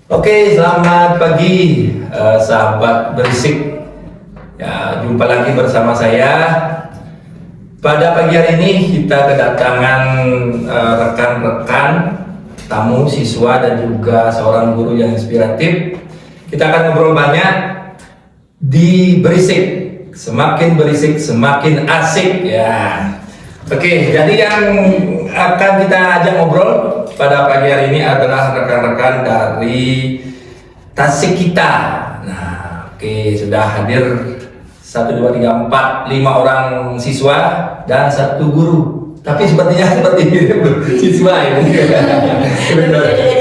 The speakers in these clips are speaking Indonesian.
Oke, selamat pagi sahabat berisik. Ya, jumpa lagi bersama saya. Pada pagi hari ini kita kedatangan rekan-rekan tamu, siswa dan juga seorang guru yang inspiratif. Kita akan ngobrol banyak di berisik. Semakin berisik, semakin asik ya. Oke, jadi yang akan kita ajak ngobrol pada pagi hari ini adalah rekan-rekan dari Tasik Kita. Nah, oke, sudah hadir 1, 2, 3, 4, 5 orang siswa dan 1 guru. Tapi sepertinya seperti siswa ini.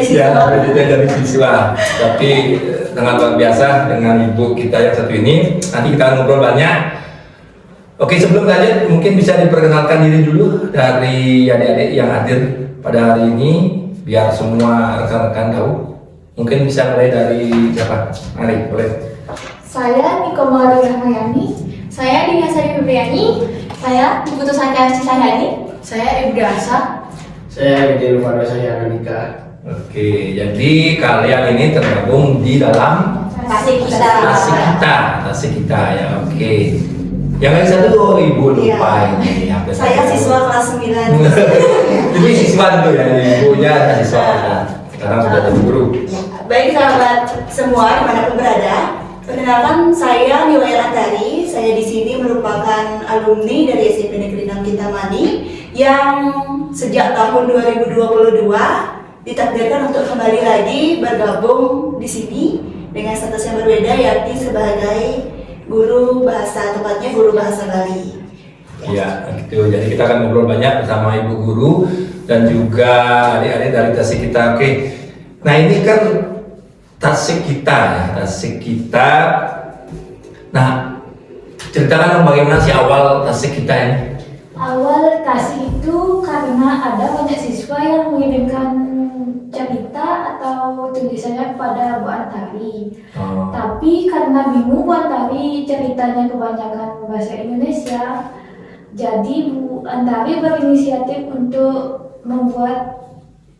Ya, berbeda dari siswa. Tapi dengan luar biasa dengan ibu kita yang satu ini. Nanti kita akan ngobrol banyak. Oke, sebelum lanjut mungkin bisa diperkenalkan diri dulu dari adik-adik yang hadir pada hari ini biar semua rekan-rekan tahu. Mungkin bisa mulai dari siapa? Mari, boleh. Saya Niko Mawari Rahmayani. Saya Dina Sari Febriani. Saya Putu Sanca Cisadani. Saya Ibu Asa. Saya Widya Lufana, saya Anika. Oke, jadi kalian ini tergabung di dalam Tasik Kita. Tasik Kita ya. Oke. Yang lain satu ibu lupa ini. Saya siswa kelas 9. Jadi siswa dulu ya, ibunya siswa. Sekarang sudah jadi guru. Baik sahabat semua dimanapun berada, perkenalkan saya Niwaya Antari. Saya di sini merupakan alumni dari SMP Negeri 6 Kintamani yang sejak tahun 2022 ditakdirkan untuk kembali lagi bergabung di sini dengan status yang berbeda, yakni sebagai guru bahasa, tepatnya guru bahasa Bali. Ya, gitu. Jadi kita akan ngobrol banyak bersama ibu guru dan juga adik-adik dari Tasik Kita. Oke. Nah, ini kan Tasik Kita ya, Tasik Kita. Nah, ceritakan dong bagaimana sih awal Tasik Kita ini? Awal Tasik itu karena ada banyak siswa yang mengirimkan cerita atau tulisannya kepada Bu Antari. Tapi karena bingung Bu Antari ceritanya kebanyakan bahasa Indonesia, jadi Bu Antari berinisiatif untuk membuat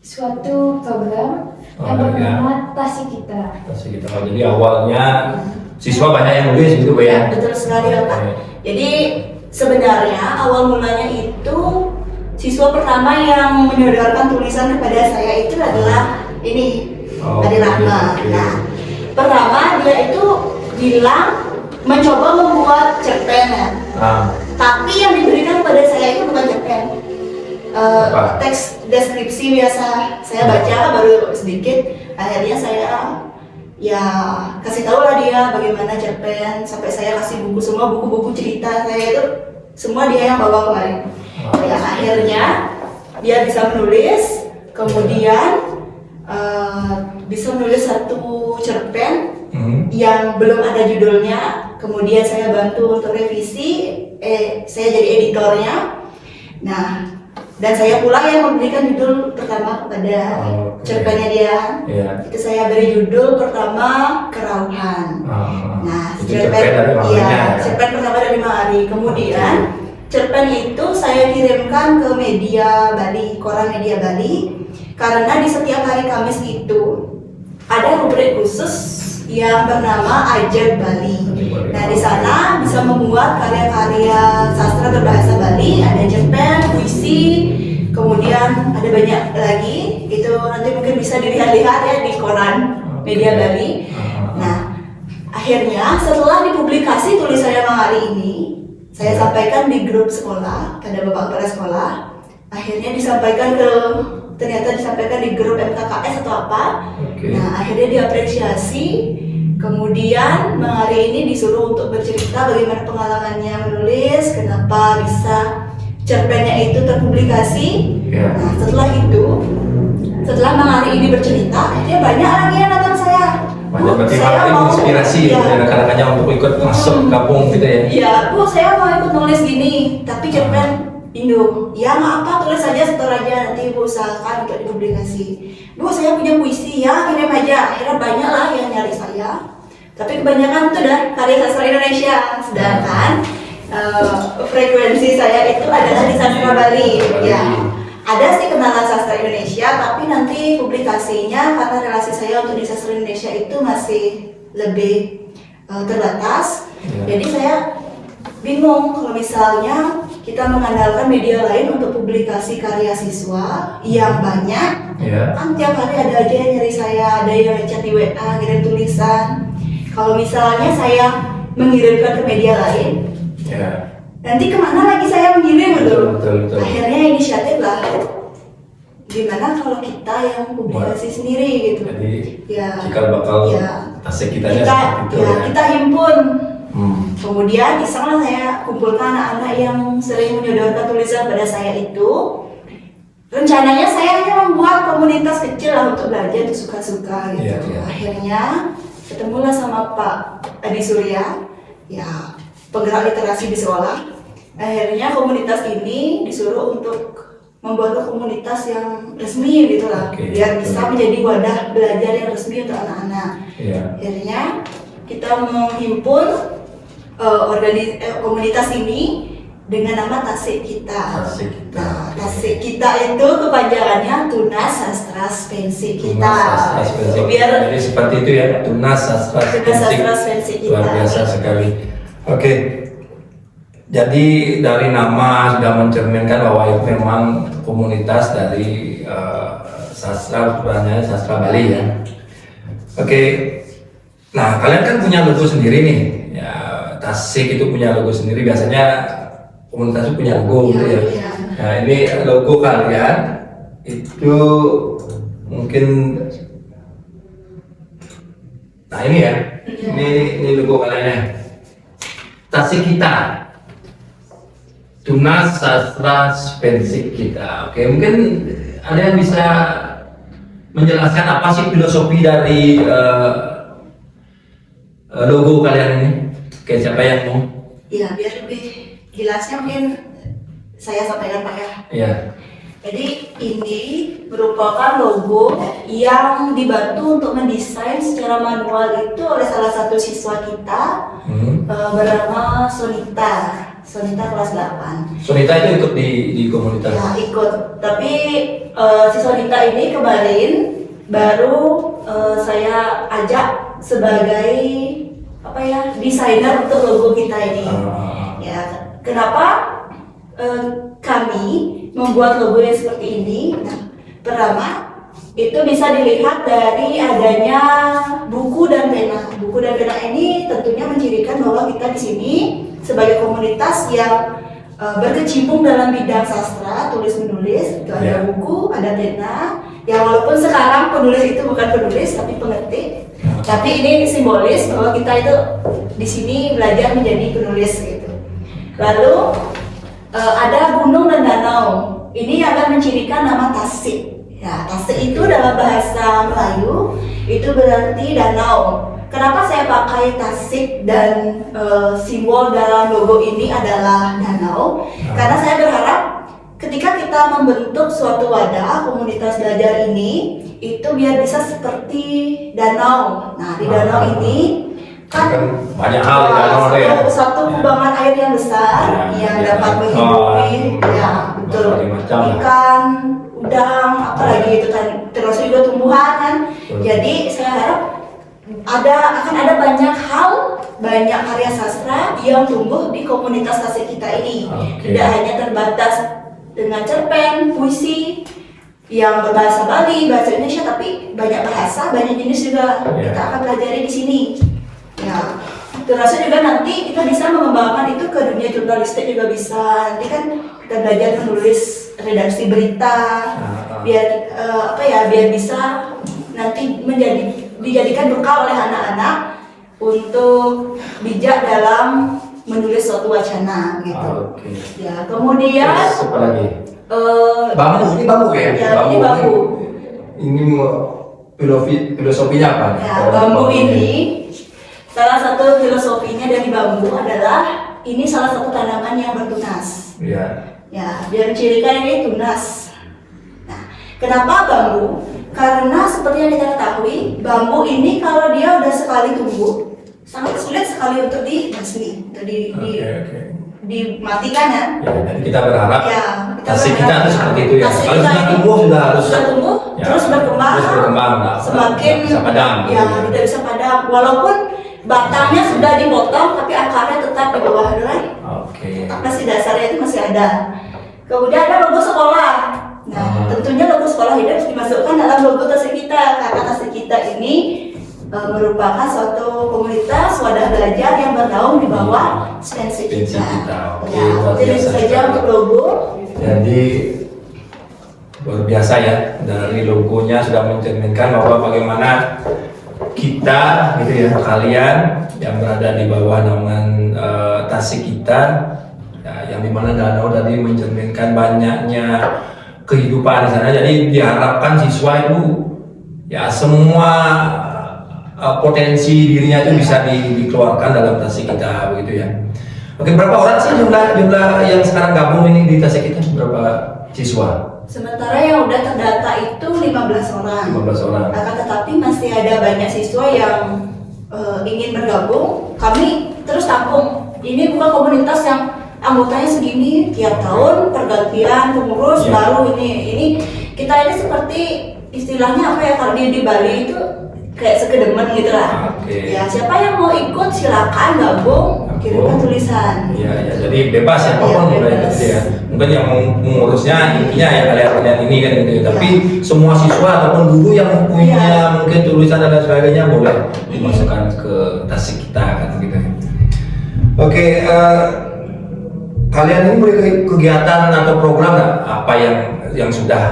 suatu program yang bernama Tasik Kita. Tasik Kita. Jadi awalnya siswa banyak yang nulis gitu, Bu ya? Betul sekali, Bapak. Jadi sebenarnya awal mulanya itu siswa pertama yang menyodorkan tulisan kepada saya itu adalah ini, Adi Rahma. Nah, pertama dia itu bilang mencoba membuat cerpen ya. Tapi yang diberikan kepada saya itu bukan cerpen. Teks deskripsi biasa saya baca baru sedikit. Akhirnya saya ya kasih tahu lah dia bagaimana cerpen, sampai saya kasih buku, semua buku-buku cerita saya itu semua dia yang bawa kemarin. Ya, akhirnya dia bisa menulis, kemudian bisa menulis satu cerpen yang belum ada judulnya. Kemudian saya bantu untuk revisi, saya jadi editornya. Nah, dan saya pula yang memberikan judul pertama kepada cerpennya dia. Itu saya beri judul pertama Kerauhan. Nah, cerpen pertama dari Mahari. Kemudian cerpen itu saya kirimkan ke media Bali, koran media Bali, karena di setiap hari Kamis itu ada rubrik khusus yang bernama Ajaib Bali. Nah, di sana bisa membuat karya-karya sastra berbahasa Bali, ada cerpen, puisi, kemudian ada banyak lagi. Itu nanti mungkin bisa dilihat-lihat ya di koran media Bali. Nah, akhirnya setelah dipublikasi tulisannya Mahari ini, saya sampaikan di grup sekolah, pada bapak kepala sekolah. Akhirnya ternyata disampaikan di grup MKKS atau apa. Nah, akhirnya diapresiasi. Kemudian Mahari ini disuruh untuk bercerita bagaimana pengalamannya menulis, kenapa bisa cerpennya itu terpublikasi. Nah, setelah Mahari ini bercerita, akhirnya banyak lagi yang datang saya. Berarti Mahari inspirasi ya rekan-rekannya untuk ikut masuk gabung gitu ya? Iya, Bu, saya mau ikut nulis gini, tapi cerpen Indo. Ya nggak apa, tulis aja, setor aja, nanti Ibu usahakan untuk dipublikasi. Bu, saya punya puisi, ya kirim aja. Akhirnya banyak lah yang nyari saya. Tapi kebanyakan itu udah karya sastra Indonesia. Sedangkan frekuensi saya itu adalah di sastra Bali. Ya, ada sih kenalan sastra Indonesia, tapi nanti publikasinya karena relasi saya untuk di sastra Indonesia itu masih lebih terbatas. Jadi saya bingung kalau misalnya kita mengandalkan media lain untuk publikasi karya siswa yang banyak. Kan tiap hari ada aja yang nyari saya, ada yang chat di WA, ngirim tulisan. Kalau misalnya saya mengirimkan ke media lain, nanti kemana lagi saya mengirim gitu? Betul. Akhirnya inisiatif lah. Gimana kalau kita yang publikasi sendiri gitu? Jadi Ya. cikal bakal Ya. tasik kitanya seperti itu ya. Kita himpun. Hmm. Kemudian isenglah saya kumpulkan anak-anak yang sering menyodorkan tulisan pada saya itu. Rencananya saya hanya membuat komunitas kecil lah untuk belajar, untuk suka-suka gitu. Iya. Akhirnya ketemulah sama Pak Adi Surya, ya penggerak literasi di sekolah. Akhirnya komunitas ini disuruh untuk membuat komunitas yang resmi gitu lah, biar bisa menjadi wadah belajar yang resmi untuk anak-anak. Akhirnya kita menghimpun komunitas ini dengan nama Tasik Kita. Nah, Tasik Kita itu kepanjangannya Tunas Sastra Spensi Kita. Biar jadi seperti itu ya, Tunas Sastra Spensi Kita. Luar biasa sekali. Oke. Jadi dari nama sudah mencerminkan bahwa itu memang komunitas dari sastra, sebenarnya sastra Bali ya. Oke. Nah, kalian kan punya logo sendiri nih. Ya, Tasik itu punya logo sendiri. Biasanya komunitas itu punya logo gitu ya. Nah, ini logo kalian itu mungkin, nah ini ya, ini logo kalian ya. Tasik Kita, Tunas Sastra Spensi Kita. Oke, mungkin ada yang bisa menjelaskan apa sih filosofi dari logo kalian ini? Oke, siapa yang mau? Iya, biar lebih jelasnya mungkin saya sampaikan Pak ya. Iya. Jadi ini merupakan logo yang dibantu untuk mendesain secara manual itu oleh salah satu siswa kita bernama Sonita kelas 8. Sonita itu ikut di komunitas? Ya, ikut. Tapi si Sonita ini kemarin baru saya ajak sebagai apa ya, desainer untuk logo kita ini. Ya, kenapa kami membuat logo yang seperti ini? Nah, pertama itu bisa dilihat dari adanya buku dan pena. Buku dan pena ini tentunya mencirikan bahwa kita di sini sebagai komunitas yang berkecimpung dalam bidang sastra, tulis menulis. Itu ada buku, ada pena. Ya walaupun sekarang penulis itu bukan penulis tapi pengetik, tapi ini simbolis bahwa kita itu di sini belajar menjadi penulis gitu. Lalu ada gunung dan danau. Ini akan mencirikan nama Tasik. Ya, Tasik itu dalam bahasa Melayu itu berarti danau. Kenapa saya pakai Tasik dan simbol dalam logo ini adalah danau? Karena saya berharap ketika kita membentuk suatu wadah komunitas belajar ini, itu biar bisa seperti danau. Nah, di danau ini kan banyak hal di danau ya. Satu kubangan air yang besar yang dapat menghidupi, ya betul, ikan, udang, apalagi itu kan, termasuk juga tumbuhan kan. Jadi saya harap akan ada banyak hal, banyak karya sastra yang tumbuh di komunitas Tasik Kita ini. Tidak hanya terbatas dengan cerpen, puisi yang berbahasa Bali, bahasa Indonesia, tapi banyak bahasa, banyak jenis juga kita akan pelajari di sini. Ya, terasa juga nanti kita bisa mengembangkan itu ke dunia jurnalistik juga bisa. Nanti kan kita belajar menulis redaksi berita, biar biar bisa nanti dijadikan bekal oleh anak-anak untuk bijak dalam menulis suatu wacana gitu. Ya, kemudian apa lagi? Bambu, ini bambu ya? Ya, ini bambu. Ini filosofinya apa? Ya, bambu ini salah satu filosofinya dari bambu adalah ini salah satu tanaman yang bertunas. Ya. Ya, biar mencirikan ini tunas. Nah, kenapa bambu? Karena seperti yang kita ketahui, bambu ini kalau dia udah sekali tumbuh, sangat sulit sekali untuk dibasmi, dimatikan ya. Ya, jadi kita berharap Ya, tasik kita berharap itu seperti itu ya. tasik Kalau kita sudah ini tumbuh sudah harus sudah tumbuh, ya, terus berkembang, nah, semakin bisa padam. ya tidak bisa padam. Walaupun batangnya sudah dipotong, tapi akarnya tetap di bawah doang. Oke. Masih dasarnya itu masih ada. Kemudian ada logo sekolah. Nah, tentunya logo sekolah ini harus dimasukkan dalam logo tasik kita karena tasik kita ini merupakan suatu komunitas wadah belajar yang bernaung di bawah Spensi Spensi kita. kita. Oke, Ya, luar jadi biasa itu saja sekali. untuk logo. Jadi luar biasa ya, dari logonya sudah mencerminkan bahwa bagaimana kita gitu ya, kalian yang berada di bawah naungan tasik kita ya, yang dimana danau tadi mencerminkan banyaknya kehidupan di sana. Jadi diharapkan siswa itu ya semua potensi dirinya itu bisa dikeluarkan dalam tasik kita begitu ya. Oke, berapa orang sih jumlah yang sekarang gabung ini di tasik kita? Berapa siswa? Sementara yang udah terdata itu 15 orang. 15 orang. Akan tetapi masih ada banyak siswa yang ingin bergabung. Kami terus tampung. Ini bukan komunitas yang anggotanya segini tiap tahun pergantian pengurus Ya. baru ini kita ini seperti istilahnya apa ya kalau di Bali itu kayak sekedemen gitu lah. Oke. Ya, siapa yang mau ikut silakan gabung, kirimkan tulisan. Iya, ya, jadi bebas ya, apapun Iya, mulai bebas. gitu ya. Mungkin yang mengurusnya intinya ya kalian ini kan gitu. Iya. Tapi semua siswa ataupun guru yang punya Iya. mungkin tulisan dan lain sebagainya boleh dimasukkan ke tasik kita kan gitu. Oke, kalian ini memiliki kegiatan atau program nggak? Apa yang sudah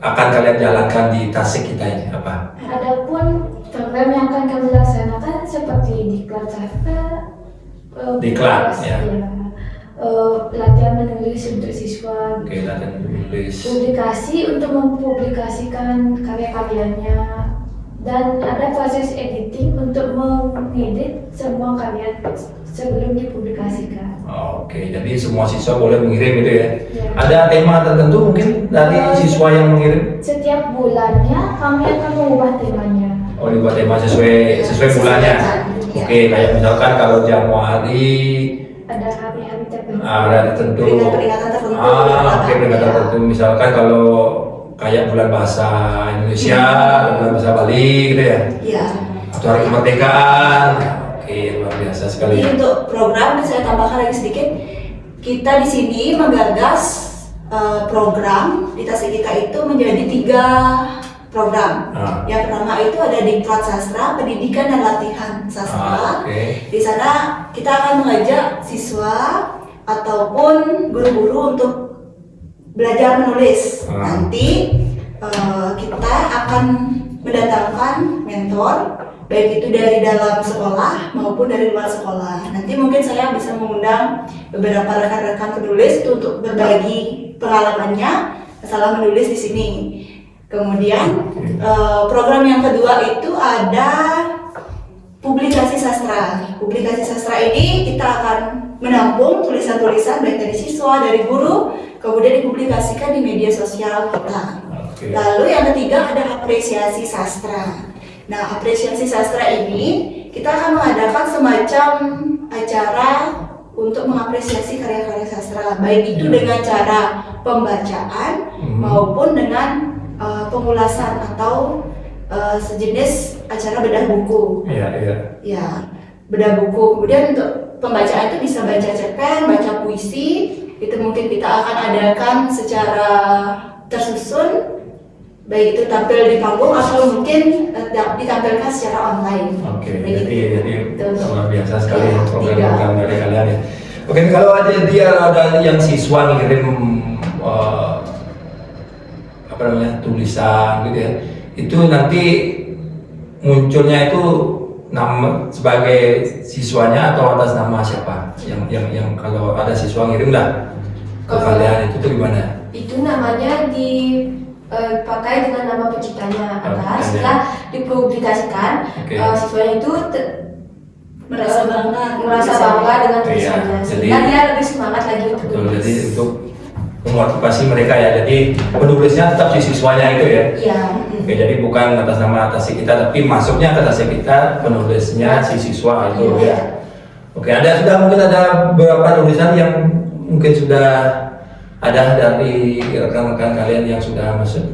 akan kalian jalankan di tasik kita ini apa? Adapun program yang akan kami laksanakan seperti diklat sastra, Diklat, ya. latihan menulis untuk siswa, Oke, latihan menulis. publikasi untuk mempublikasikan karya-karyanya, dan ada proses editing untuk mengedit semua karya sebelum dipublikasikan. Oke, jadi semua siswa boleh mengirim itu ya. Ya. Ada tema tertentu mungkin dari siswa yang mengirim? Setiap bulannya kami akan mengubah temanya. Oh, dibuat tema sesuai bulannya. Ya. Oke, kayak misalkan kalau Januari Ada hari-hari tertentu. ada tertentu. Peringatan tertentu. Oke, peringatan tertentu. Misalkan kalau kayak bulan bahasa Indonesia, bulan bahasa Bali gitu ya. Iya. Atau hari kemerdekaan. Oke, luar biasa sekali. Jadi untuk program saya tambahkan lagi sedikit. Kita di sini menggagas program di tasik kita itu menjadi 3 program. Yang pertama itu ada diklat sastra, pendidikan dan latihan sastra. Oke. Di sana kita akan mengajak siswa ataupun guru-guru untuk belajar menulis. Nanti kita akan mendatangkan mentor, baik itu dari dalam sekolah maupun dari luar sekolah. Nanti mungkin saya bisa mengundang beberapa rekan-rekan penulis untuk berbagi pengalamannya masalah menulis di sini. Kemudian program yang kedua itu ada publikasi sastra. Publikasi sastra ini kita akan menampung tulisan-tulisan baik dari siswa, dari guru, kemudian dipublikasikan di media sosial kita. Oke. Lalu yang ketiga ada apresiasi sastra. Nah, apresiasi sastra ini kita akan mengadakan semacam acara untuk mengapresiasi karya-karya sastra, baik itu dengan cara pembacaan maupun dengan pengulasan atau sejenis acara bedah buku. Iya, iya. Ya, bedah buku. Kemudian untuk pembacaan itu bisa baca cerpen, baca puisi. Itu mungkin kita akan adakan secara tersusun, baik itu tampil di panggung atau mungkin ditampilkan secara online. Oke, Begitu. jadi Betul. luar biasa sekali ya Ya, program-program dari kalian ya. Oke, kalau ada yang siswa ngirim apa namanya tulisan gitu ya, itu nanti munculnya itu nama sebagai siswanya atau atas nama siapa? Yang kalau ada siswa ngirim lah ke Kalau- kalian itu tuh gimana? Itu namanya dipakai dengan nama penciptanya atas. Oke. Setelah dipublikasikan, Oke. siswanya itu Merasa bangga. merasa bangga dengan Iya, tulisannya, jadi- sehingga dia lebih semangat lagi untuk Betul, menulis. jadi untuk memotivasi mereka ya. Jadi penulisnya tetap si siswanya itu ya. Iya. Oke, jadi bukan atas nama atas kita, tapi masuknya ke atas kita, penulisnya si siswa itu Iya. ya. Oke, mungkin ada beberapa tulisan yang mungkin sudah ada dari rekan-rekan kalian yang sudah masuk.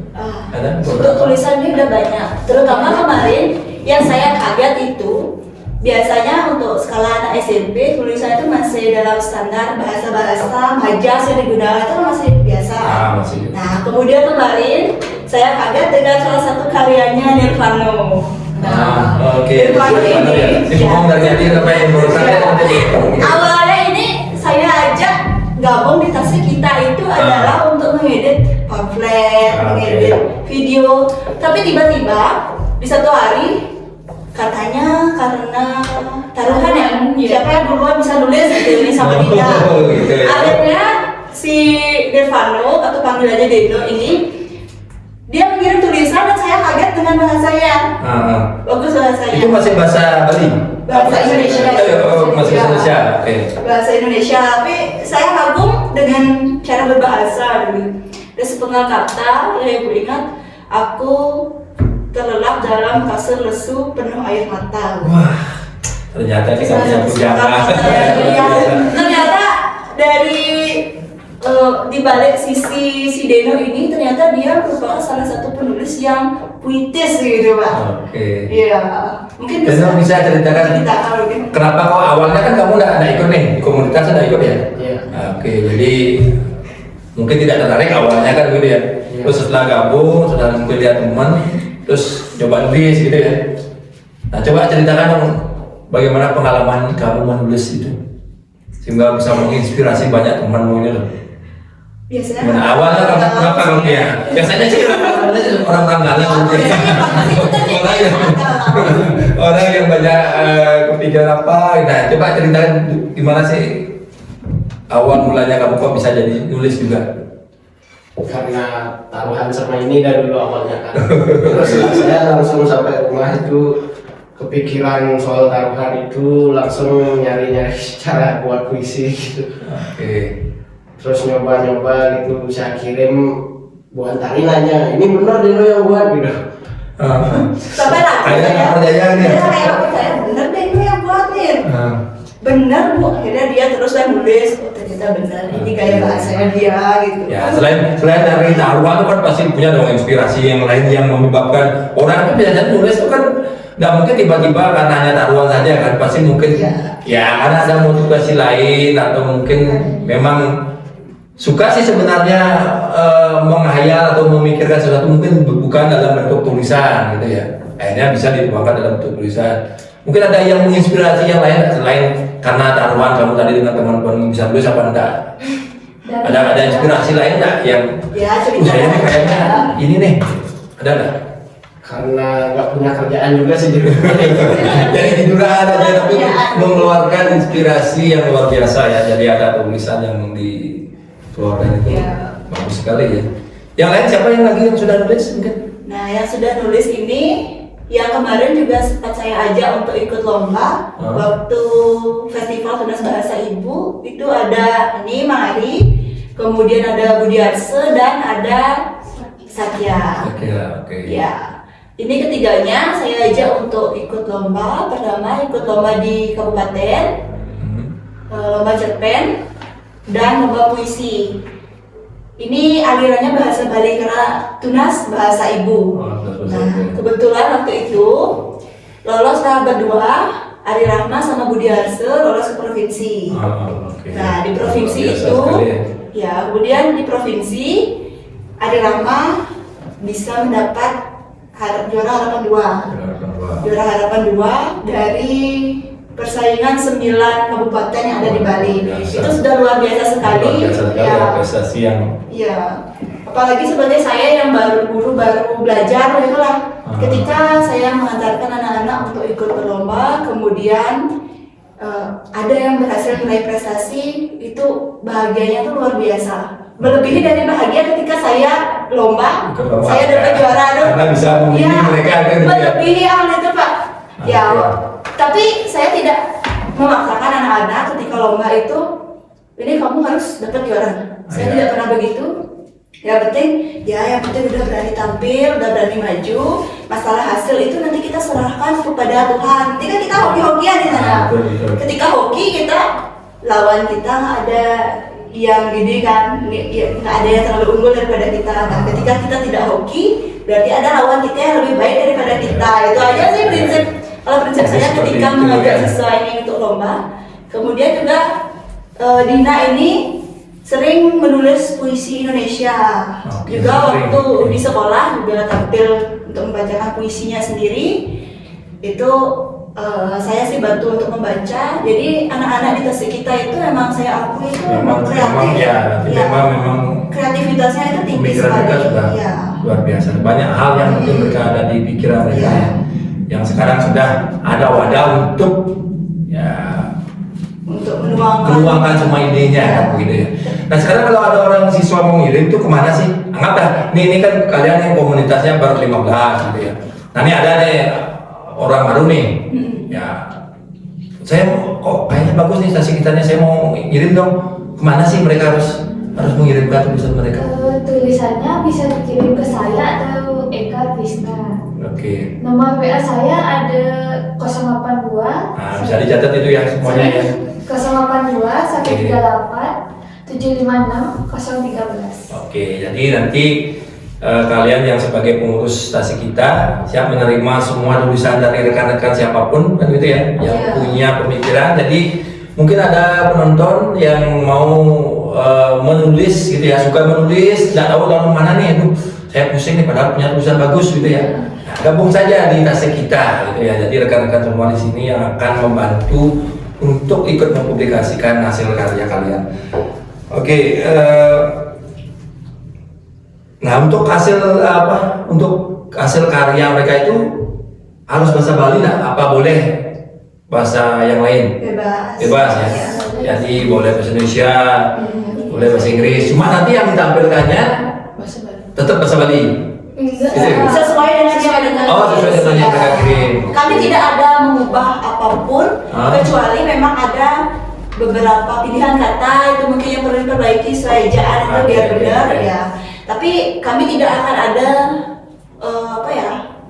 Ada Untuk tulisannya udah banyak, terutama kemarin yang saya kaget itu biasanya untuk skala anak SMP tulisan itu masih dalam standar bahasa-bahasa majas yang digunakan itu masih biasa. Masih. Nah kemudian kemarin saya kaget dengan salah satu karyanya Nirvano. Oke. Nirvano ini. Simong dari tadi apa yang menurut saya nanti. Awalnya ini saya ajak gabung di tasnya kita itu adalah untuk mengedit pamflet, mengedit video. Tapi tiba-tiba di satu hari katanya karena taruhan ya, siapa yang duluan bisa nulis gitu ini sama dia. Akhirnya si Nirvano atau panggilannya Deno ini dia mengirim tulisan dan saya kaget dengan bahasanya. Bagus bahasanya. Itu masih bahasa Bali. Bahasa Indonesia. Masih bahasa Indonesia. Oke. Bahasa Indonesia, tapi saya kagum dengan cara berbahasa gitu. Dan sepenggal kata yang ibu ingat, aku terlelap dalam kasur lesu penuh air mata. Wah, ternyata kita punya pujangga. Ternyata dari di balik sisi si Deno ini ternyata dia merupakan salah satu penulis yang puitis gitu Pak. Oke. Iya, mungkin Deno bisa ceritakan mungkin. kenapa kok awalnya kan kamu nggak ikut nih di komunitas, nggak ikut ya? Iya. Oke, jadi mungkin tidak tertarik awalnya kan gitu ya. Iya. Terus setelah gabung, setelah mungkin lihat teman, terus coba nulis gitu ya. Nah, coba ceritakan dong bagaimana pengalaman kamu menulis itu sehingga bisa menginspirasi banyak temanmu ini loh. Biasanya Gimana awalnya kenapa kamu ya? Biasanya sih orang-orang galau orang yang banyak kepikiran apa. Nah, coba ceritakan gimana sih awal mulanya kamu kok bisa jadi nulis juga? Karena taruhan sama ini dari dulu awalnya kan. Terus saya langsung sampai rumah itu kepikiran soal taruhan itu, langsung nyari-nyari cara buat puisi gitu. Oke. Terus nyoba-nyoba gitu, saya kirim Bu Antari nanya, ini bener Deno yang buat gitu. sampai lah. Akhirnya nggak percaya nih. Saya percaya bener deh ini yang buatin. Bener Bu, akhirnya dia terus nulis, oh ternyata bener ini gaya bahasanya dia gitu. Ya, selain dari taruhan itu kan pasti punya dong inspirasi yang lain yang menyebabkan orang itu biasanya nulis itu kan nggak mungkin tiba-tiba karena hanya taruhan saja kan, pasti mungkin ya karena ada motivasi lain atau mungkin memang suka sih sebenarnya menghayal atau memikirkan sesuatu mungkin bukan dalam bentuk tulisan gitu ya, akhirnya bisa dituangkan dalam bentuk tulisan. Mungkin ada yang menginspirasi yang lain selain karena taruhan kamu tadi dengan teman-teman bisa tulis apa enggak? Ada inspirasi lain enggak yang saya nih kayaknya ini nih ada nggak? Karena nggak punya kerjaan juga sih jadi. Jadi tiduran aja tapi mengeluarkan inspirasi yang luar biasa ya. Jadi ada tulisan yang dikeluarkan itu bagus sekali ya. Yang lain siapa yang lagi yang sudah nulis mungkin? Nah yang sudah nulis ini yang kemarin juga sempat saya ajak untuk ikut lomba waktu Festival Tunas Bahasa Ibu itu ada ini Mari, kemudian ada Budi Arse dan ada Satya. Oke. Ya. Ini ketiganya saya ajak untuk ikut lomba. Pertama ikut lomba di kabupaten, lomba cerpen dan lomba puisi. Ini alirannya bahasa Bali karena tunas bahasa ibu. Nah kebetulan waktu itu lolos tahap berdua, Ari Rahma sama Budi Arse lolos ke provinsi. Nah di provinsi itu, ya kemudian di provinsi Ari Rahma bisa mendapat juara harapan 2. Juara harapan 2 dari persaingan 9 kabupaten yang ada di Bali. Itu sudah luar biasa sekali. Prestasi yang ya. Apalagi sebagai saya yang baru belajar itulah. Ketika saya mengantarkan anak-anak untuk ikut berlomba, kemudian ada yang berhasil meraih prestasi, itu bahagianya tuh luar biasa. Melebihi dari bahagia ketika saya lomba, saya dapat juara karena bisa membimbing mereka kan melebihi hal itu Pak. Ya, tapi saya tidak memaksakan anak-anak ketika lomba itu, ini kamu harus dapat juara. Saya tidak pernah begitu. Yang penting udah berani tampil, udah berani maju. Masalah hasil itu nanti kita serahkan kepada Tuhan. Nanti kan kita hoki-hokian di sana. Ketika hoki kita lawan kita nggak ada yang gede kan, nggak ada yang terlalu unggul daripada kita. Nah, ketika kita tidak hoki, berarti ada lawan kita yang lebih baik daripada kita. Itu aja sih prinsip. Kalau prinsip saya ketika mengajak siswa ini untuk lomba. Kemudian juga Dina ini sering menulis puisi Indonesia. Juga waktu di sekolah juga tampil untuk membacakan puisinya sendiri. Itu saya sih bantu untuk membaca. Jadi anak-anak di Tasik kita itu memang saya akui itu memang kreatif. Memang kreativitasnya itu tinggi sekali. Sudah luar biasa. Banyak hal yang mungkin mereka ada di pikiran mereka yang sekarang sudah ada wadah untuk menuangkan semua idenya kan begitu ya. Nah sekarang kalau ada orang siswa mau ngirim itu kemana sih? Anggaplah ini kan kalian yang komunitasnya baru 15 gitu ya. Nah ini ada nih orang baru nih, ya saya kok kayaknya bagus nih stasi kitanya, saya mau ngirim dong. Kemana sih mereka harus mengirimkan tulisan mereka? Tulisannya bisa dikirim ke saya atau Eka Krisna. Oke. Nomor WA saya ada 082. Nah, bisa dicatat itu ya semuanya ya. 082 138 756 013. Oke, jadi nanti kalian yang sebagai pengurus stasi kita siap menerima semua tulisan dari rekan-rekan siapapun kan gitu ya, yang punya pemikiran. Jadi mungkin ada penonton yang mau menulis gitu ya, suka menulis, tidak tahu tahun mana nih, aduh saya pusing nih padahal punya tulisan bagus gitu ya. Nah, gabung saja di stasi kita gitu ya. Jadi rekan-rekan semua di sini yang akan membantu untuk ikut mempublikasikan hasil karya kalian. Oke. Nah untuk hasil karya mereka itu harus bahasa Bali nggak? Apa boleh bahasa yang lain? Bebas ya. Jadi boleh bahasa Indonesia, boleh bahasa Inggris. Cuma nanti yang ditampilkannya tetap bahasa Bali. Sesuai dengan yang mereka kirim. Kami tidak ada mengubah apapun kecuali memang ada beberapa pilihan kata itu mungkin yang perlu diperbaiki sesuai ejaan itu biar benar ya. Tapi kami tidak akan ada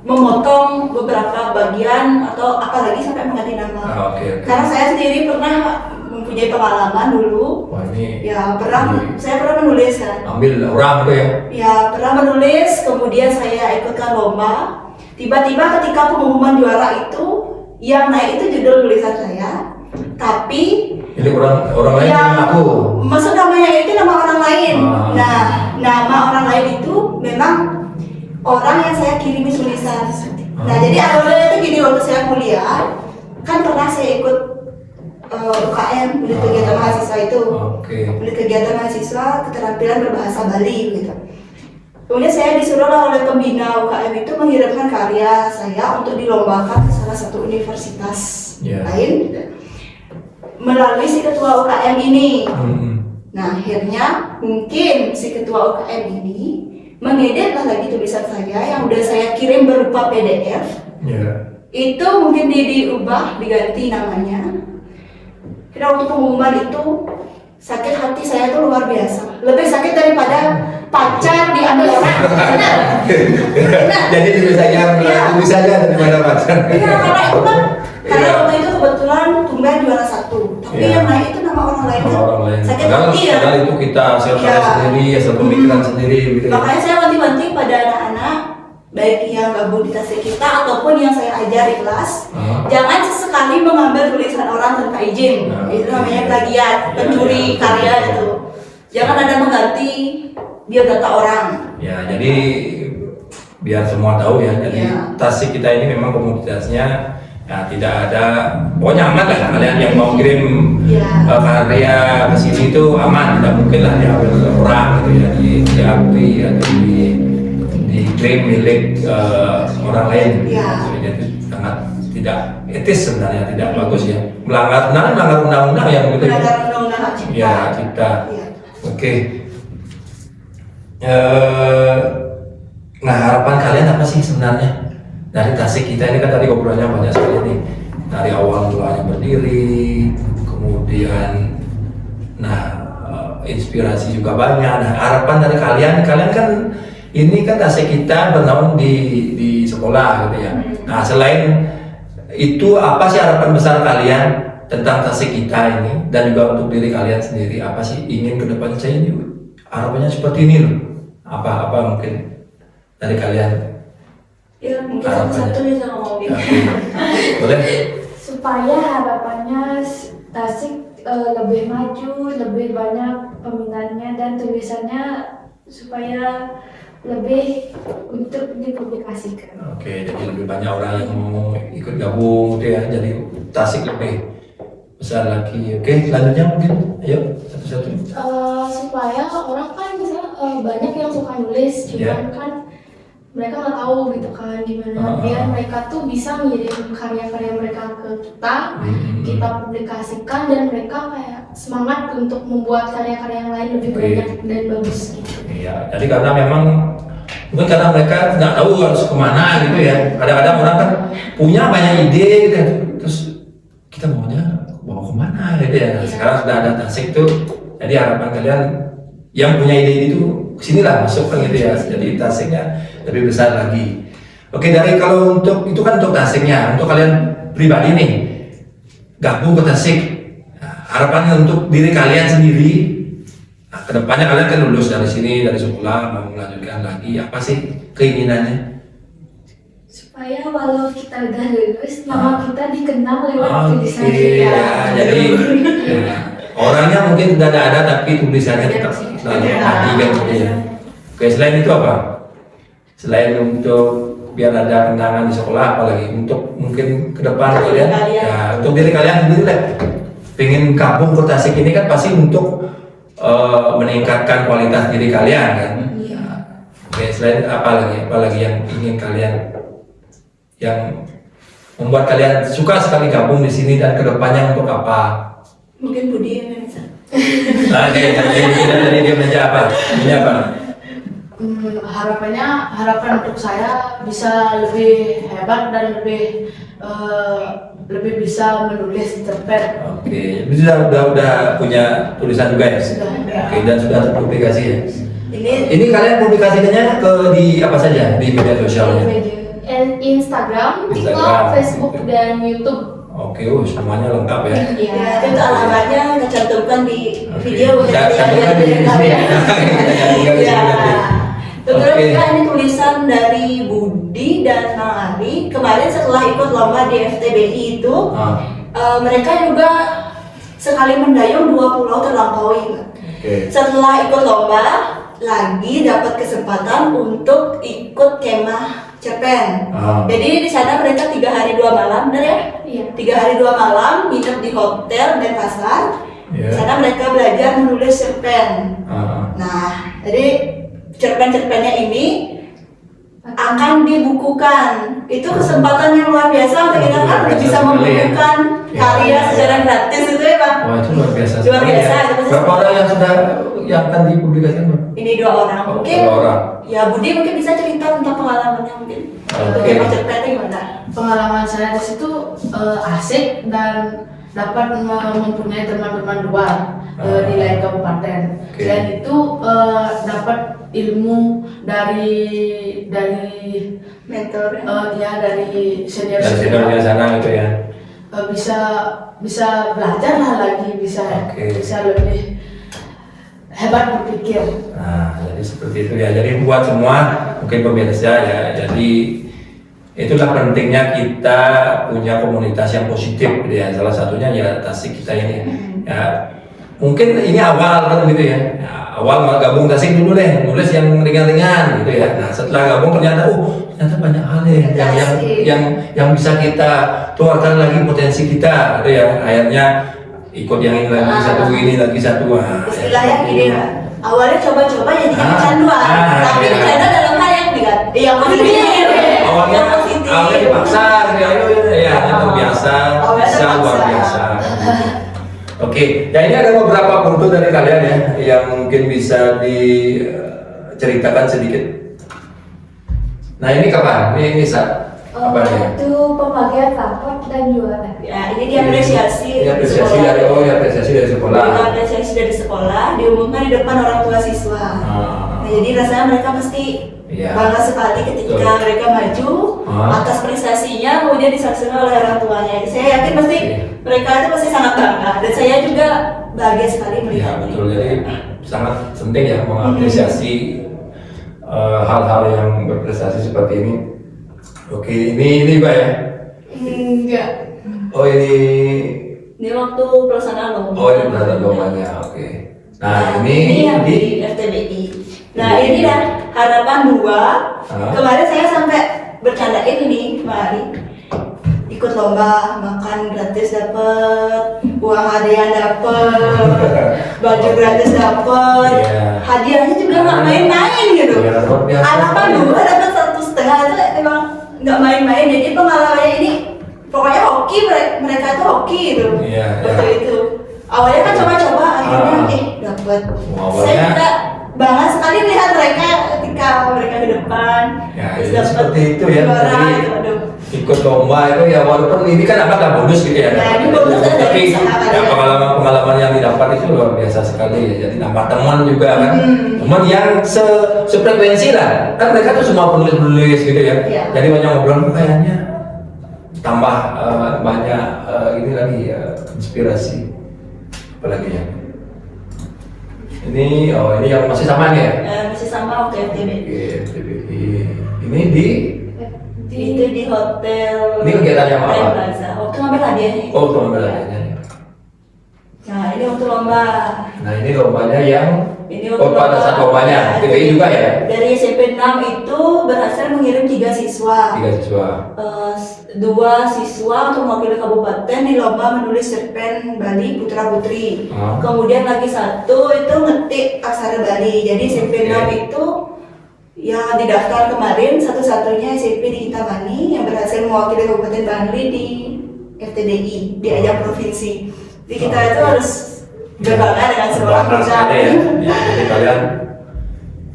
memotong beberapa bagian atau apalagi sampai mengganti nama. Karena saya sendiri pernah mempunyai pengalaman dulu. Wah, ini saya pernah menulis kan. Ambil orang itu ya? Ya pernah menulis, kemudian saya ikutkan lomba. Tiba-tiba ketika pengumuman juara itu, yang naik itu judul tulisan saya, tapi jadi orang lain yang aku. Maksud namanya itu nama orang lain. Nah, nama orang lain itu memang orang yang saya kirimi tulisan. Nah, jadi awalnya itu gini, waktu saya kuliah, kan pernah saya ikut UKM, unit kegiatan mahasiswa itu. Unit kegiatan mahasiswa keterampilan berbahasa Bali gitu. Kemudian saya disuruh oleh pembina UKM itu mengirimkan karya saya untuk dilombakan ke salah satu universitas lain gitu, melalui si ketua UKM ini. Nah akhirnya mungkin si ketua UKM ini mengeditlah lagi tulisan saya yang udah saya kirim berupa PDF. Itu mungkin diubah, diganti namanya. Kira waktu pengumuman itu sakit hati saya tuh luar biasa, lebih sakit daripada pacar diambil orang. Benar. Jadi lebih saja daripada pacar. Iya, karena itu kan karena waktu itu kebetulan tumben juara 1. Tapi yang naik itu nama orang lain. Sakit hati ya. Padahal itu kita hasil karya sendiri, hasil pemikiran sendiri gitu. Makanya saya wanti-wanti pada anak-anak baik yang gabung di Tasik kita ataupun yang saya ajar di kelas, jangan sesekali mengambil tulisan orang tanpa izin. Itu namanya plagiat, pencuri karya itu. Jangan ada mengganti biodata orang. Ya, jadi biar semua tahu ya. Jadi Tasik kita ini memang komunitasnya tidak ada, pokoknya aman lah. Kalian yang mau kirim karya ke sini itu aman, tidak mungkin lah diambil orang gitu ya, diakui atau diklaim milik orang lain. Jadi sangat tidak etis sebenarnya, tidak bagus ya. Melanggar undang-undang yang gitu ya. Melanggar undang-undang hak cipta. Ya, cipta. Oke. Nah harapan kalian apa sih sebenarnya dari Tasik kita ini? Kan tadi obrolannya banyak sekali nih, dari awal mulanya berdiri, kemudian inspirasi juga banyak. Nah, harapan dari kalian kan ini kan tasik kita bernaung di sekolah gitu ya. Nah, selain itu apa sih harapan besar kalian tentang tasik kita ini dan juga untuk diri kalian sendiri? Apa sih ingin ke depan saya ini harapannya seperti ini loh? Apa mungkin dari kalian? Ya mungkin satu-satu bisa ngomongin. Boleh? Supaya harapannya Tasik lebih maju, lebih banyak peminatnya dan tulisannya supaya lebih untuk dipublikasikan. Oke, jadi lebih banyak orang yang mau ikut gabung gitu ya, jadi Tasik lebih besar lagi. Oke, selanjutnya mungkin, ayo satu-satu. Supaya orang kan misalnya banyak yang suka nulis, cuman kan mereka nggak tahu gitu kan gimana biar mereka tuh bisa ngirim karya-karya mereka ke kita publikasikan dan mereka kayak semangat untuk membuat karya-karya yang lain lebih banyak dan bagus gitu. Iya, jadi karena memang mungkin karena mereka nggak tahu harus kemana gitu ya. Kadang-kadang orang kan punya banyak ide gitu ya, terus kita maunya bawa kemana gitu ya. Sekarang sudah ada Tasik tuh, jadi harapan kalian yang punya ide itu kesinilah masuk kan gitu ya. Jadi Tasiknya lebih besar lagi. Oke, dari kalau untuk itu kan untuk Tasiknya, untuk kalian pribadi nih gabung ke Tasik, harapannya untuk diri kalian sendiri. Nah, kedepannya kalian kan lulus dari sini dari sekolah mau melanjutkan lagi, apa sih keinginannya? Supaya walau kita udah lulus, nama kita dikenal lewat tulisan Oke, kita. jadi orangnya mungkin sudah ada tapi tulisannya tetap selalu ada kan gitu ya. Oke, selain itu apa? Selain untuk biar ada kenangan di sekolah, apalagi untuk mungkin ke depan kalian, ya untuk diri kalian sendiri lah. Pengen gabung ke Tasik ini kan pasti untuk meningkatkan kualitas diri kalian kan. Oke, selain apalagi yang ingin kalian yang membuat kalian suka sekali gabung di sini dan kedepannya untuk apa? Mungkin Budi yang bisa. Oke, dari dia baca apa? Ini apa? Harapan untuk saya bisa lebih hebat dan lebih bisa menulis cerpen. Oke, jadi udah punya tulisan juga ya? Sudah ada. Oke, dan sudah terpublikasi ya? Ini Ini kalian publikasikannya di apa saja di media sosialnya? Instagram, TikTok, Instagram, Facebook, gitu. dan YouTube. Oke, semuanya lengkap ya. ya itu alamatnya kita cantumkan di Oke. video Cantumkan di sini ya. Kita cantumkan di sini nanti. Kemudian Oke. juga ini tulisan dari Budi dan Mang Ari. Kemarin setelah ikut lomba di FTBI itu, mereka juga sekali mendayung 2 pulau terlampaui. Oke. Setelah ikut lomba, lagi dapat kesempatan untuk ikut kemah cerpen. Jadi di sana mereka 3 hari 2 malam, benar ya? Iya. 3 hari 2 malam nginep di hotel dan pasar. Iya. Di sana mereka belajar menulis cerpen. Nah, jadi cerpen-cerpennya ini akan dibukukan. Itu kesempatan yang luar biasa untuk kita kan Luar biasa bisa sekali ya. membukukan Ya, karya ya. secara gratis itu ya Bang. Wah, itu luar biasa. Luar sekali biasa, ya. itu pasti. Berapa orang yang sudah yang akan dipublikasikan, Bang? Ini 2 orang. Mungkin 2 orang. ya Budi mungkin bisa cerita tentang pengalamannya mungkin. Oke. Kemah cerpennya gimana? Pengalaman saya di situ asik dan dapat mempunyai teman-teman luar di lain kabupaten. Oke. Dan itu dapat ilmu dari Mentor. dari senior Dari seniornya sana gitu ya. bisa belajar lah lagi, bisa Oke. lebih hebat berpikir. Nah, jadi seperti itu ya. Jadi buat semua mungkin pemirsa ya. Jadi itulah pentingnya kita punya komunitas yang positif gitu ya. Salah satunya ya Tasik kita ini. Ya, mungkin ini awal kan gitu ya. Awal mau gabung Tasik dulu deh, nulis yang ringan-ringan gitu ya. Nah, setelah gabung ternyata ternyata banyak hal yang bisa kita keluarkan lagi potensi kita gitu ya. Akhirnya ikut yang ini lagi satu ini lagi satu. Istilahnya gini Pak. Awalnya coba-coba jadi kecanduan, tapi iya. kecanduan dalam hal yang positif. Awalnya Yang positif. dipaksa gitu ya, terbiasa, Awalnya bisa luar terpaksa. biasa. Oke, ya ini ada beberapa punto dari kalian ya yang mungkin bisa diceritakan sedikit. Nah ini kapan? Ini Apa dia? Itu pembagian raport dan juara. Ya, ini diapresiasi. Ini apresiasi dari apresiasi dari sekolah. Apresiasi dari sekolah diumumkan di depan orang tua siswa. Nah, jadi rasanya mereka pasti Iya. bangga sekali ketika Betul. mereka maju atas prestasinya kemudian disaksikan oleh orang tuanya. Saya yakin pasti mereka itu pasti sangat bangga dan saya juga bahagia sekali Ya melihatnya. betul, jadi sangat penting ya mengapresiasi hal-hal yang berprestasi seperti ini. Oke, ini Pak ya? Enggak. Oh ini, Ini waktu pelaksanaan lomba. oh ini berada lombanya, oke. Nah ini yang ini di FTBI. Nah ini dan harapan 2. Kemarin saya sampai bercandain ini kemarin. Ikut lomba, makan gratis dapat, uang hadiah dapat, baju gratis dapat, Iya. hadiahnya juga nggak main-main gitu. Iya, luar biasa. Harapan 2 dapat 1,5 itu emang nggak main-main. Jadi pengalamannya ini pokoknya hoki, mereka itu hoki gitu. Iya, Waktu iya. itu awalnya kan coba-coba akhirnya dapat. Awalnya- Saya juga bangga sekali melihat mereka ketika mereka ke depan. Ya, terus ini dapat seperti itu ya, juara jadi gitu, aduh. ikut lomba itu ya walaupun ini kan apa bonus gitu ya. Ya, ini bonus dari Tapi usaha ya kalian. pengalaman yang didapat itu luar biasa sekali ya. Jadi nambah teman juga kan. Teman yang sefrekuensi lah. Kan mereka tuh semua penulis gitu ya. Iya. Jadi banyak ngobrol kayaknya tambah banyak ini lagi ya inspirasi. Apalagi ya. Ini yang masih sama nih ya. Masih sama waktu FTBI. Oke, TBI. Ini di Itu di hotel. Ini kegiatannya apa? Grand Plaza. Waktu ngambil hadiahnya. oh lomba-lombanya. Nah ini waktu lomba. Nah ini lombanya yang Ini waktu pada saat lombanya TBI juga ya. Dari SMP 6 itu berhasil mengirim 3 siswa. 3 siswa. 2 siswa untuk mewakili kabupaten di lomba menulis cerpen Bali Putra Putri. Kemudian lagi 1 itu ngetik aksara Bali. Jadi SMP 6 itu ya didaftar kemarin satu-satunya SMP di Kintamani yang berhasil mewakili Kabupaten Bali di FTBI di ajang provinsi. Jadi kita itu harus berbangga dengan sekolah Bangga kita. sekali ya. Ya, jadi kalian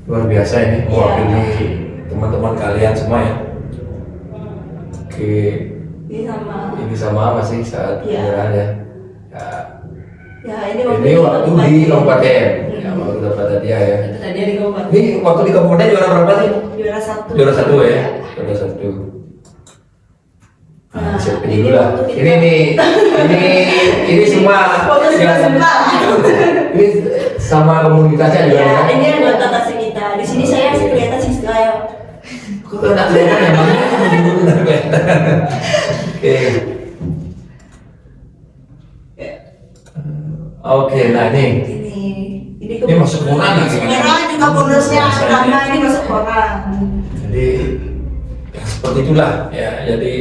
luar biasa ini Iya. mewakili teman-teman kalian semua ya. Oke, ini sama masih saat Iya. penyerahan ya. Ya, Ya ini ini waktu di kabupaten. Ya, waktu dapat hadiah ya. Itu tadi di kabupaten. Ini waktu di kabupaten juara berapa sih? Juara 1. Juara 1 ya. Juara 1. Nah, siapin ini dulu lah. waktu kita- Ini semua Foto yang- sebelah. ini sama komunitasnya juga Ya, ya. ini anggota tasik kita. Di sini saya masih kelihatan siswa ya. Kok nggak kelihatan emang? Nggak kelihatan. Oke. Oke, nah ini Ini masuk orang lagi. Masuk orang juga bonusnya karena ini masuk orang. jadi ya seperti itulah ya. Jadi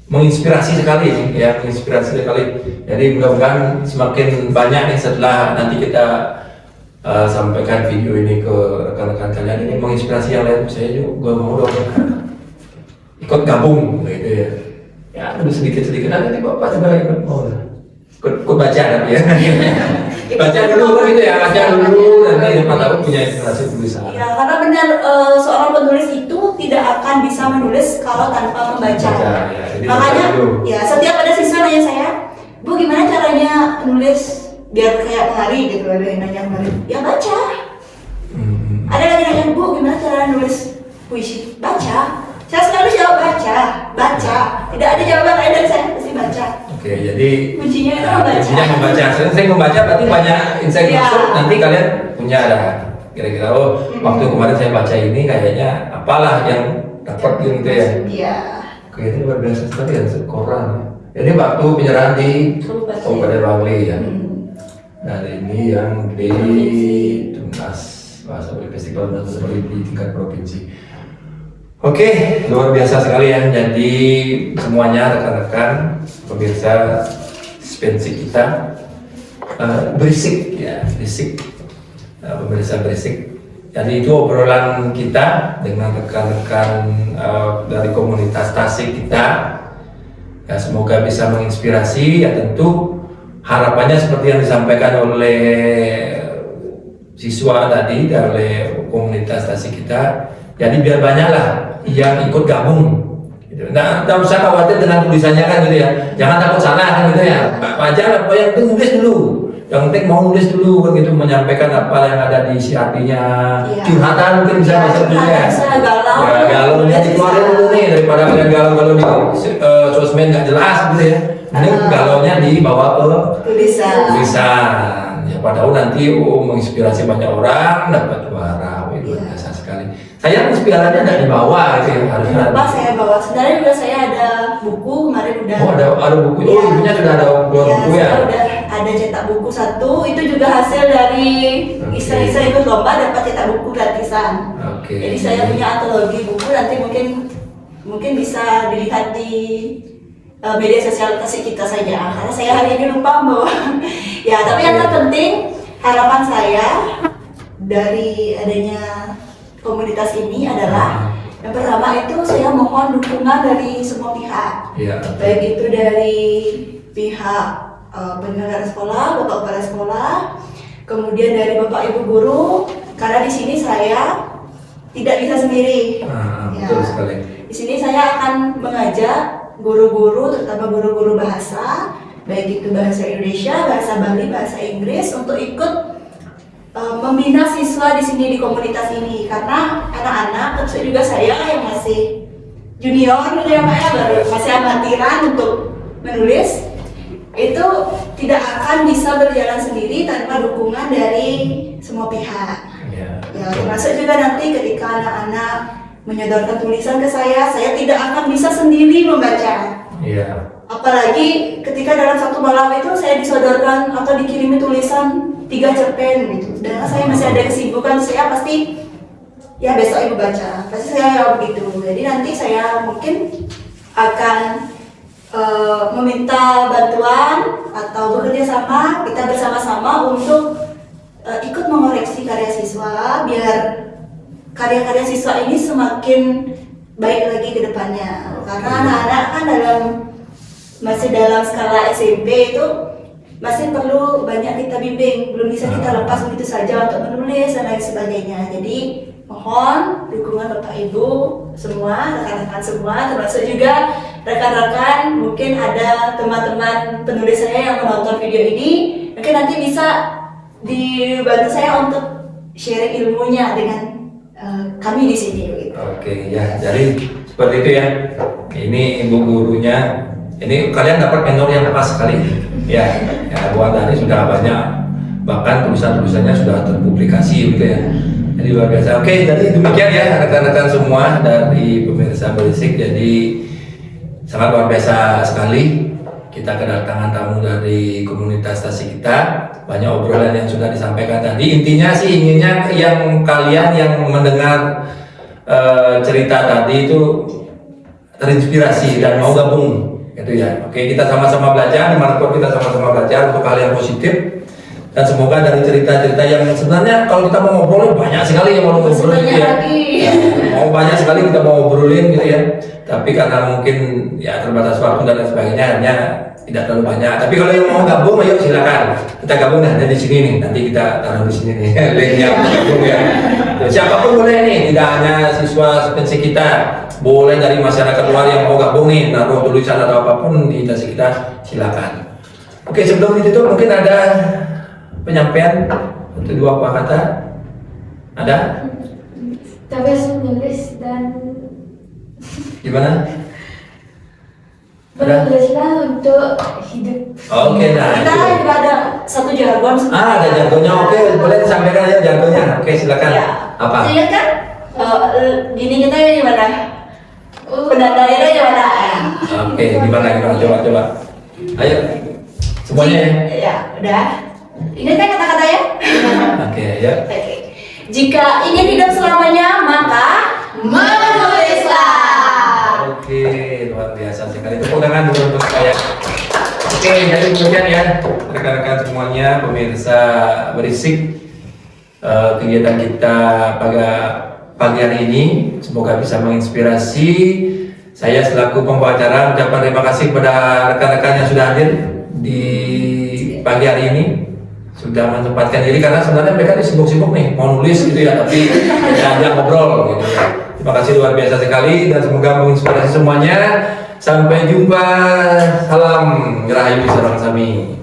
menginspirasi sekali ya, menginspirasi sekali. Jadi mudah-mudahan semakin banyak nih setelah nanti kita sampaikan video ini ke rekan-rekan kalian, ini menginspirasi yang lain. Saya juga mau dong ikut gabung gitu ya. Ya udah sedikit-sedikit nanti bapak juga ikut mau ikut baca tapi ya. Baca dulu kan gitu ya, baca dulu nanti siapa tahu punya inspirasi tulisan. Ya, karena benar seorang penulis itu tidak akan bisa menulis kalau tanpa membaca. Baca, ya. Jadi Makanya, baca dulu. ya setiap ada siswa nanya saya, Bu gimana caranya nulis biar kayak Mari gitu, ada yang nanya Mari. Ya baca. Ada lagi nanya Bu gimana cara nulis puisi? Baca. Saya selalu jawab baca. Tidak ada jawaban lain dari saya, pasti baca. Oke, jadi Kuncinya itu nah, membaca. kuncinya membaca. Sering membaca berarti banyak insight Ya. masuk. Nanti kalian punya ada kira-kira waktu kemarin saya baca ini kayaknya apalah yang dapat gitu ya. Iya. Oke, ini luar biasa sekali ya koran. Jadi waktu penyerahan di Kabupaten. Kabupaten Bangli ya. Hmm. Nah ini yang di Tunas Bahasa Festival Bahasa Bali di tingkat provinsi. Oke, luar biasa sekali ya. Jadi semuanya rekan-rekan pemirsa Spensi kita berisik ya, berisik. Pemirsa berisik. Jadi itu obrolan kita dengan rekan-rekan dari komunitas Tasik kita. Ya, semoga bisa menginspirasi. Ya tentu harapannya seperti yang disampaikan oleh siswa tadi, oleh komunitas Tasik kita. Jadi biar banyaklah yang ikut gabung. Gitu. Nah, tidak usah khawatir dengan tulisannya kan gitu ya. Jangan takut salah kan gitu ya. Wajar, yang penting nulis dulu. Yang penting mau nulis dulu kan gitu, menyampaikan apa yang ada di isi artinya. Iya. Curhatan mungkin bisa masuk juga ya. Galau. Ya, galaunya dikeluarin dulu nih, daripada kalian galau-galau di sosmed nggak jelas gitu ya. Ini galaunya dibawa ke tulisan. Ya padahal nanti menginspirasi banyak orang, dapat juara. Wih, luar biasa sekali. Saya inspirasinya ada di bawah gitu ya, harusnya. Kenapa saya bawa? Sebenarnya juga saya ada buku kemarin udah. Oh ada buku. Oh ibunya sudah ada buku ya. Saya udah ada cetak buku 1. Itu juga hasil dari iseng-iseng ikut lomba dapat cetak buku gratisan. Jadi saya punya antologi buku, nanti mungkin bisa dilihat di media sosial kita saja. Karena saya hari ini lupa bawa. Ya tapi yang terpenting harapan saya dari adanya komunitas ini adalah yang pertama itu saya mohon dukungan dari semua pihak, baik itu dari pihak penyelenggara sekolah, bapak kepala sekolah, kemudian dari bapak ibu guru, karena di sini saya tidak bisa sendiri. Betul sekali. Di sini saya akan mengajak guru-guru, terutama guru-guru bahasa, baik itu bahasa Indonesia, bahasa Bali, bahasa Inggris, untuk ikut membina siswa di sini di komunitas ini, karena anak-anak terus juga saya yang masih junior gitu ya Pak ya, baru masih amatiran untuk menulis, itu tidak akan bisa berjalan sendiri tanpa dukungan dari semua pihak. Ya termasuk juga nanti ketika anak-anak menyodorkan tulisan ke saya tidak akan bisa sendiri membaca. Apalagi ketika dalam satu malam itu saya disodorkan atau dikirimi tulisan 3 cerpen gitu. Dan saya masih ada kesibukan, saya pasti ya besok ibu baca. Pasti saya begitu. Jadi nanti saya mungkin akan meminta bantuan atau bekerja sama kita bersama-sama untuk ikut mengoreksi karya siswa biar karya-karya siswa ini semakin baik lagi ke depannya. Karena anak-anak kan masih dalam skala SMP itu masih perlu banyak kita bimbing, belum bisa kita lepas begitu saja untuk menulis dan lain sebagainya. Jadi mohon dukungan Bapak Ibu semua, rekan-rekan semua, termasuk juga rekan-rekan, mungkin ada teman-teman penulis saya yang menonton video ini, mungkin nanti bisa dibantu saya untuk sharing ilmunya dengan kami di sini. Gitu. Oke ya, jadi seperti itu ya. Ini ibu gurunya. Ini kalian dapat mentor yang pas sekali. Ya Bu Andani sudah banyak, bahkan tulisan-tulisannya sudah terpublikasi gitu ya. Jadi luar biasa. Oke, jadi demikian ya rekan-rekan semua dari pemirsa Berisik. Jadi sangat luar biasa sekali kita kedatangan tamu dari komunitas Tasik kita. Banyak obrolan yang sudah disampaikan tadi. Intinya sih inginnya yang kalian yang mendengar cerita tadi itu terinspirasi dan mau gabung. Gitu ya. Oke, kita sama-sama belajar, dimanapun kita sama-sama belajar untuk hal yang positif, dan semoga dari cerita-cerita yang sebenarnya kalau kita mau ngobrol banyak sekali yang mau ngobrolin gitu ya. Mau banyak sekali kita mau ngobrolin gitu ya. Tapi karena mungkin ya terbatas waktu dan lain sebagainya, hanya tidak terlalu banyak. Tapi kalau yang mau gabung, ayo silakan. Kita gabung dah di sini nih. Nanti kita taruh di sini nih linknya gabung ya. Siapapun boleh nih, tidak hanya siswa sepensi kita. Boleh dari masyarakat luar yang mau gabung nih, naruh tulisan atau apapun di Tasik kita, silakan. Oke, sebelum ditutup mungkin ada penyampaian untuk 2 kata. Ada? Terus menulis dan Gimana? menulislah untuk hidup. Oke, nah Kita itu. juga ada satu jargon. Ada jargonnya. Oke, boleh disampaikan aja jargonnya. Oke, silakan. Ya. Apa? Ingat kan? Gini kita gimana? Pendandainya gimana? Oke, gimana coba. Ayo, semuanya ya. Ya, udah. Ingat kan kata-katanya? Oke, ayo. Oke. Jika ingin hidup selamanya, maka menulislah. Oke, luar biasa sekali. Tepuk tangan dulu untuk saya. Oke, jadi demikian ya rekan-rekan semuanya, pemirsa Berisik. Kegiatan kita pada pagi hari ini semoga bisa menginspirasi. Saya selaku pembawa acara ucapkan terima kasih kepada rekan-rekan yang sudah hadir di pagi hari ini, sudah menyempatkan diri karena sebenarnya mereka sibuk-sibuk nih mau nulis gitu ya, tapi ya ngobrol gitu ya. Terima kasih luar biasa sekali dan semoga menginspirasi semuanya. Sampai jumpa. Salam Rahayu Sarang Sami.